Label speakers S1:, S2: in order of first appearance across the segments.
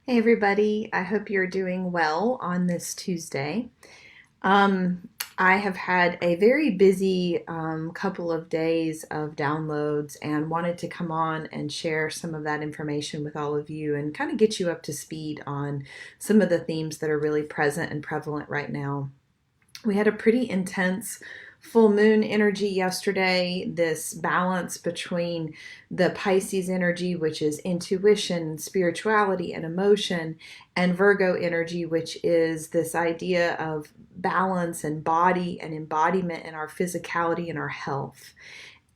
S1: Hey everybody, I hope you're doing well on this Tuesday. I have had a very busy couple of days of downloads and wanted to come on and share some of that information with all of you and kind of get you up to speed on some of the themes that are really present and prevalent right now. We had a pretty intense full moon energy yesterday, this balance between the Pisces energy, which is intuition, spirituality, and emotion, and Virgo energy, which is this idea of balance and body and embodiment in our physicality and our health.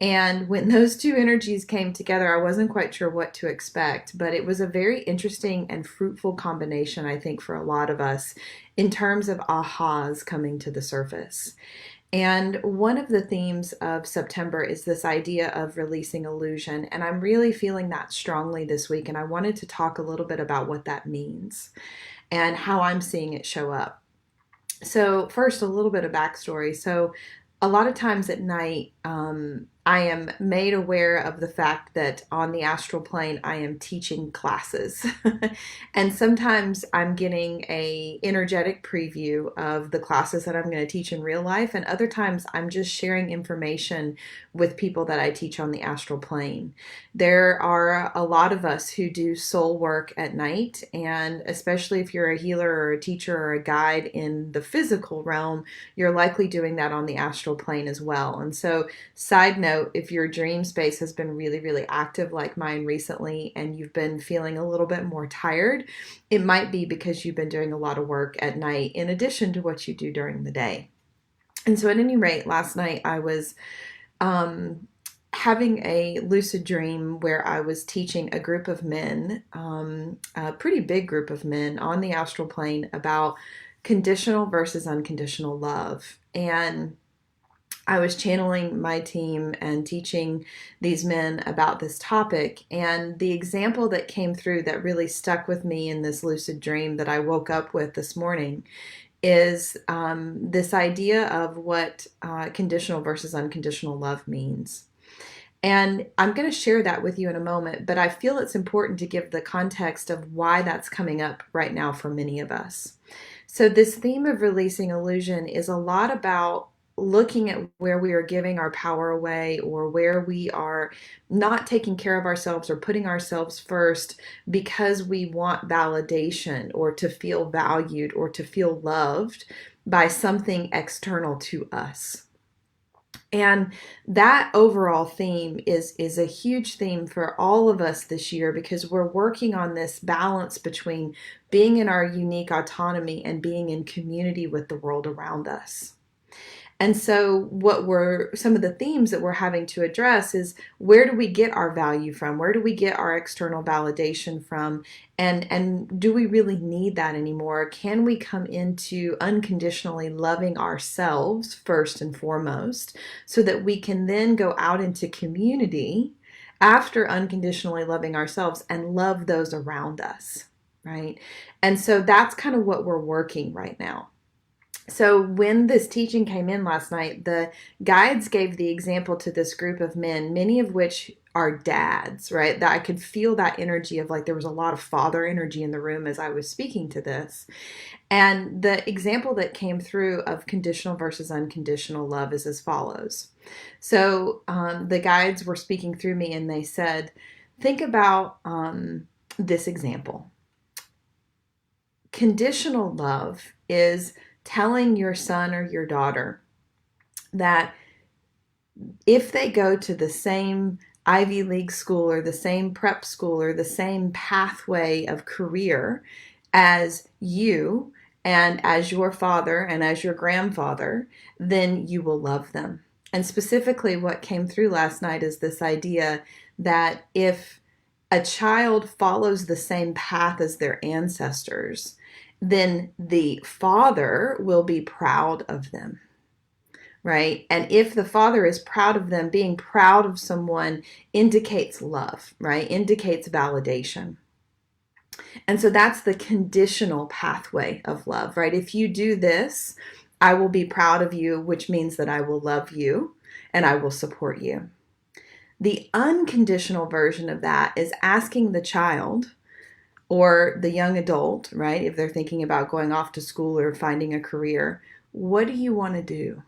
S1: And when those two energies came together, I wasn't quite sure what to expect, but it was a very interesting and fruitful combination, I think, for a lot of us in terms of ahas coming to the surface. And one of the themes of September is this idea of releasing illusion. And I'm really feeling that strongly this week. And I wanted to talk a little bit about what that means and how I'm seeing it show up. So, first, a little bit of backstory. So, a lot of times at night, I am made aware of the fact that on the astral plane, I am teaching classes. And sometimes I'm getting a energetic preview of the classes that I'm going to teach in real life. And other times I'm just sharing information with people that I teach on the astral plane. There are a lot of us who do soul work at night. And especially if you're a healer or a teacher or a guide in the physical realm, you're likely doing that on the astral plane as well. And so, side note, if your dream space has been really, really active like mine recently and you've been feeling a little bit more tired, it might be because you've been doing a lot of work at night in addition to what you do during the day. And so, at any rate, last night I was having a lucid dream where I was teaching a group of men, a pretty big group of men on the astral plane about conditional versus unconditional love. And I was channeling my team and teaching these men about this topic. And the example that came through that really stuck with me in this lucid dream that I woke up with this morning is this idea of what conditional versus unconditional love means. And I'm going to share that with you in a moment, but I feel it's important to give the context of why that's coming up right now for many of us. So, this theme of releasing illusion is a lot about looking at where we are giving our power away or where we are not taking care of ourselves or putting ourselves first because we want validation or to feel valued or to feel loved by something external to us. And that overall theme is a huge theme for all of us this year because we're working on this balance between being in our unique autonomy and being in community with the world around us. And so some of the themes that we're having to address is where do we get our value from? Where do we get our external validation from? And do we really need that anymore? Can we come into unconditionally loving ourselves first and foremost so that we can then go out into community after unconditionally loving ourselves and love those around us, right? And so that's kind of what we're working right now. So when this teaching came in last night, the guides gave the example to this group of men, many of which are dads, right? That I could feel that energy of like there was a lot of father energy in the room as I was speaking to this. And the example that came through of conditional versus unconditional love is as follows. So the guides were speaking through me and they said, think about this example. Conditional love is telling your son or your daughter that if they go to the same Ivy League school or the same prep school or the same pathway of career as you and as your father and as your grandfather, then you will love them. And specifically, what came through last night is this idea that if a child follows the same path as their ancestors, then the father will be proud of them, right? And if the father is proud of them, being proud of someone indicates love, right? Indicates validation. And so that's the conditional pathway of love, right? If you do this, I will be proud of you, which means that I will love you and I will support you. The unconditional version of that is asking the child, Or the young adult, right? If they're thinking about going off to school or finding a career, what do you want to do?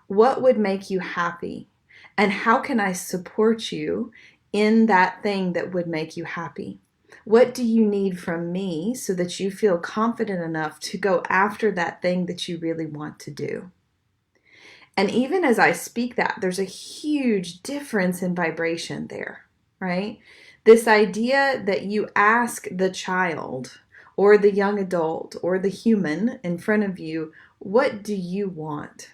S1: What would make you happy? And how can I support you in that thing that would make you happy? What do you need from me so that you feel confident enough to go after that thing that you really want to do? And even as I speak that, there's a huge difference in vibration there, right? This idea that you ask the child or the young adult or the human in front of you, what do you want?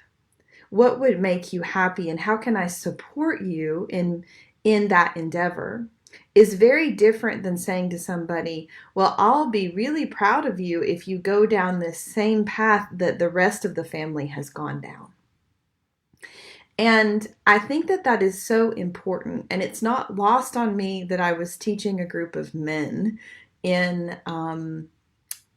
S1: What would make you happy, and how can I support you in that endeavor, is very different than saying to somebody, well, I'll be really proud of you if you go down this same path that the rest of the family has gone down. And I think that that is so important. And it's not lost on me that I was teaching a group of men in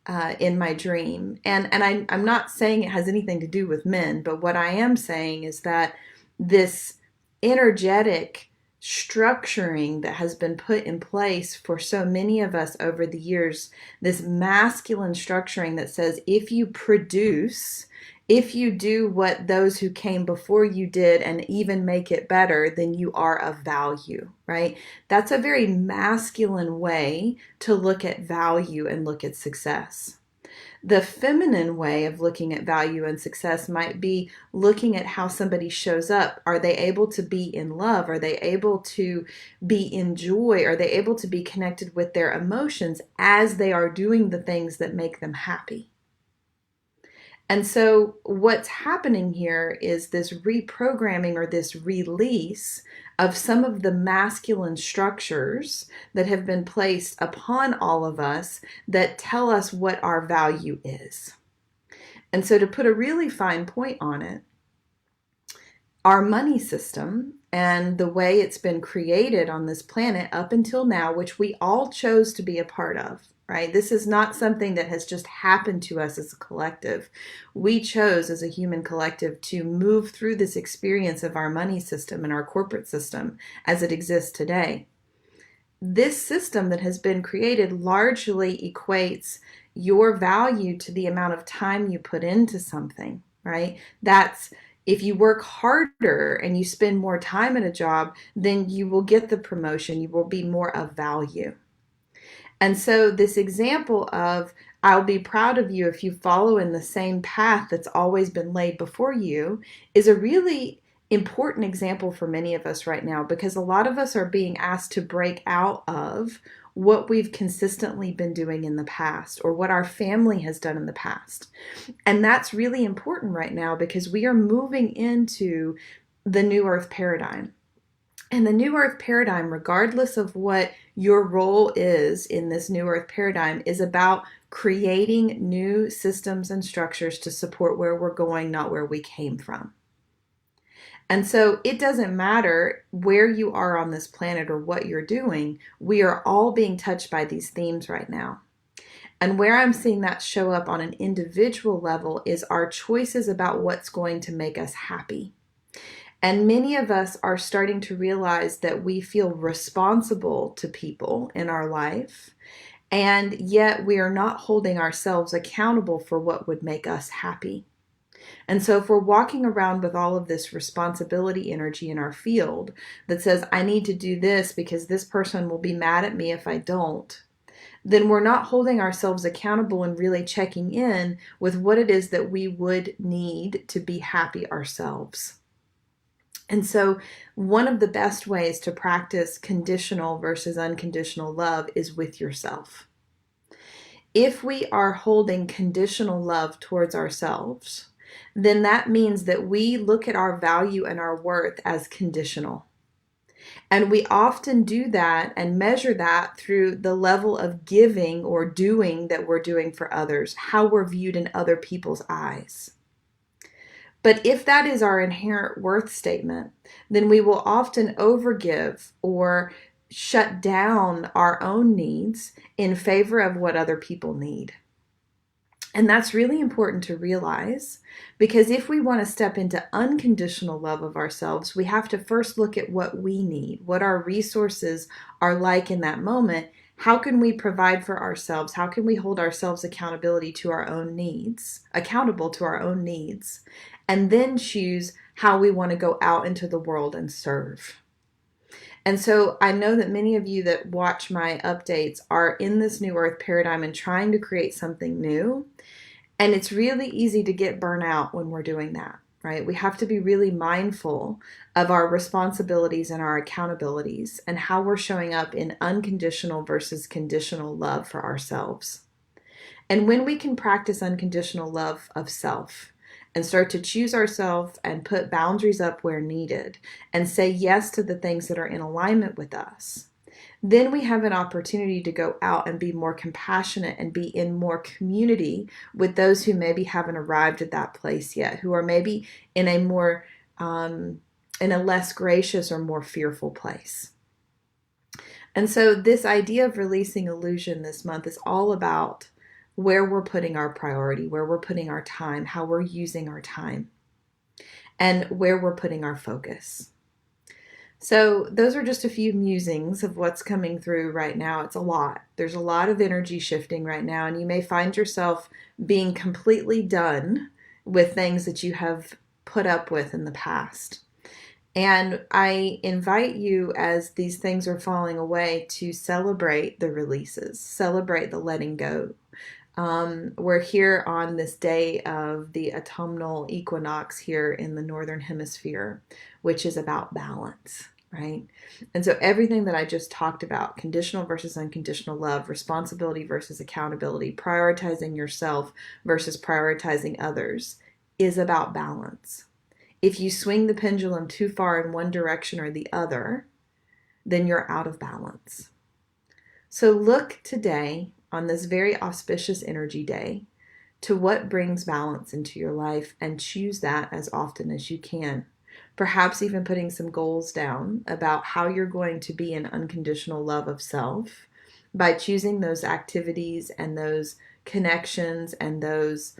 S1: my dream. And I'm not saying it has anything to do with men, but what I am saying is that this energetic structuring that has been put in place for so many of us over the years, this masculine structuring that says if you produce, if you do what those who came before you did and even make it better, then you are of value, right? That's a very masculine way to look at value and look at success. The feminine way of looking at value and success might be looking at how somebody shows up. Are they able to be in love? Are they able to be in joy? Are they able to be connected with their emotions as they are doing the things that make them happy? And so what's happening here is this reprogramming or this release of some of the masculine structures that have been placed upon all of us that tell us what our value is. And so to put a really fine point on it, our money system and the way it's been created on this planet up until now, which we all chose to be a part of, right? This is not something that has just happened to us as a collective. We chose as a human collective to move through this experience of our money system and our corporate system as it exists today. This system that has been created largely equates your value to the amount of time you put into something, right? That's if you work harder and you spend more time at a job, then you will get the promotion. You will be more of value. And so this example of I'll be proud of you if you follow in the same path that's always been laid before you is a really important example for many of us right now, because a lot of us are being asked to break out of what we've consistently been doing in the past or what our family has done in the past. And that's really important right now because we are moving into the new earth paradigm. And the new earth paradigm, regardless of what your role is in this new earth paradigm, is about creating new systems and structures to support where we're going, not where we came from. And so it doesn't matter where you are on this planet or what you're doing, we are all being touched by these themes right now. And where I'm seeing that show up on an individual level is our choices about what's going to make us happy. And many of us are starting to realize that we feel responsible to people in our life, and yet we are not holding ourselves accountable for what would make us happy. And so if we're walking around with all of this responsibility energy in our field that says, I need to do this because this person will be mad at me if I don't, then we're not holding ourselves accountable and really checking in with what it is that we would need to be happy ourselves. And so one of the best ways to practice conditional versus unconditional love is with yourself. If we are holding conditional love towards ourselves, then that means that we look at our value and our worth as conditional. And we often do that and measure that through the level of giving or doing that we're doing for others, how we're viewed in other people's eyes. But if that is our inherent worth statement, then we will often overgive or shut down our own needs in favor of what other people need. And that's really important to realize, because if we want to step into unconditional love of ourselves, we have to first look at what we need, what our resources are like in that moment. How can we provide for ourselves? How can we hold ourselves accountable to our own needs, and then choose how we want to go out into the world and serve? And so I know that many of you that watch my updates are in this new earth paradigm and trying to create something new. And it's really easy to get burnt out when we're doing that, right? We have to be really mindful of our responsibilities and our accountabilities and how we're showing up in unconditional versus conditional love for ourselves. And when we can practice unconditional love of self and start to choose ourselves and put boundaries up where needed and say yes to the things that are in alignment with us, then we have an opportunity to go out and be more compassionate and be in more community with those who maybe haven't arrived at that place yet, who are maybe in a more, in a less gracious or more fearful place. And so this idea of releasing illusion this month is all about where we're putting our priority, where we're putting our time, how we're using our time, and where we're putting our focus. So those are just a few musings of what's coming through right now. It's a lot. There's a lot of energy shifting right now, and you may find yourself being completely done with things that you have put up with in the past. And I invite you, as these things are falling away, to celebrate the releases, celebrate the letting go. We're here on this day of the autumnal equinox here in the Northern Hemisphere, which is about balance, right? And so everything that I just talked about, conditional versus unconditional love, responsibility versus accountability, prioritizing yourself versus prioritizing others, is about balance. If you swing the pendulum too far in one direction or the other, then you're out of balance. So look today, on this very auspicious energy day, to what brings balance into your life and choose that as often as you can. Perhaps even putting some goals down about how you're going to be in unconditional love of self by choosing those activities and those connections and those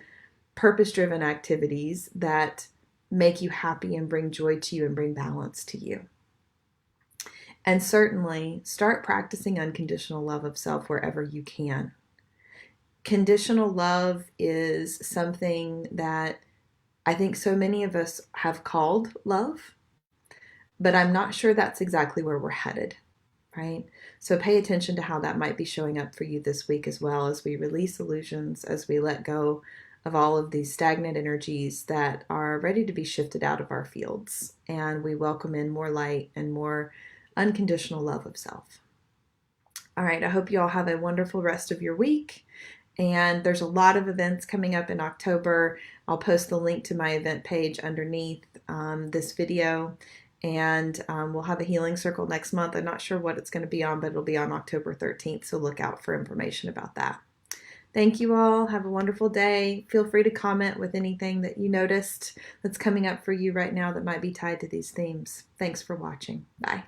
S1: purpose-driven activities that make you happy and bring joy to you and bring balance to you. And certainly start practicing unconditional love of self wherever you can. Conditional love is something that I think so many of us have called love, but I'm not sure that's exactly where we're headed, right? So pay attention to how that might be showing up for you this week as well, as we release illusions, as we let go of all of these stagnant energies that are ready to be shifted out of our fields, and we welcome in more light and more unconditional love of self. All right, I hope you all have a wonderful rest of your week. And there's a lot of events coming up in October. I'll post the link to my event page underneath this video. And we'll have a healing circle next month. I'm not sure what it's going to be on, but it'll be on October 13th. So look out for information about that. Thank you all. Have a wonderful day. Feel free to comment with anything that you noticed that's coming up for you right now that might be tied to these themes. Thanks for watching. Bye.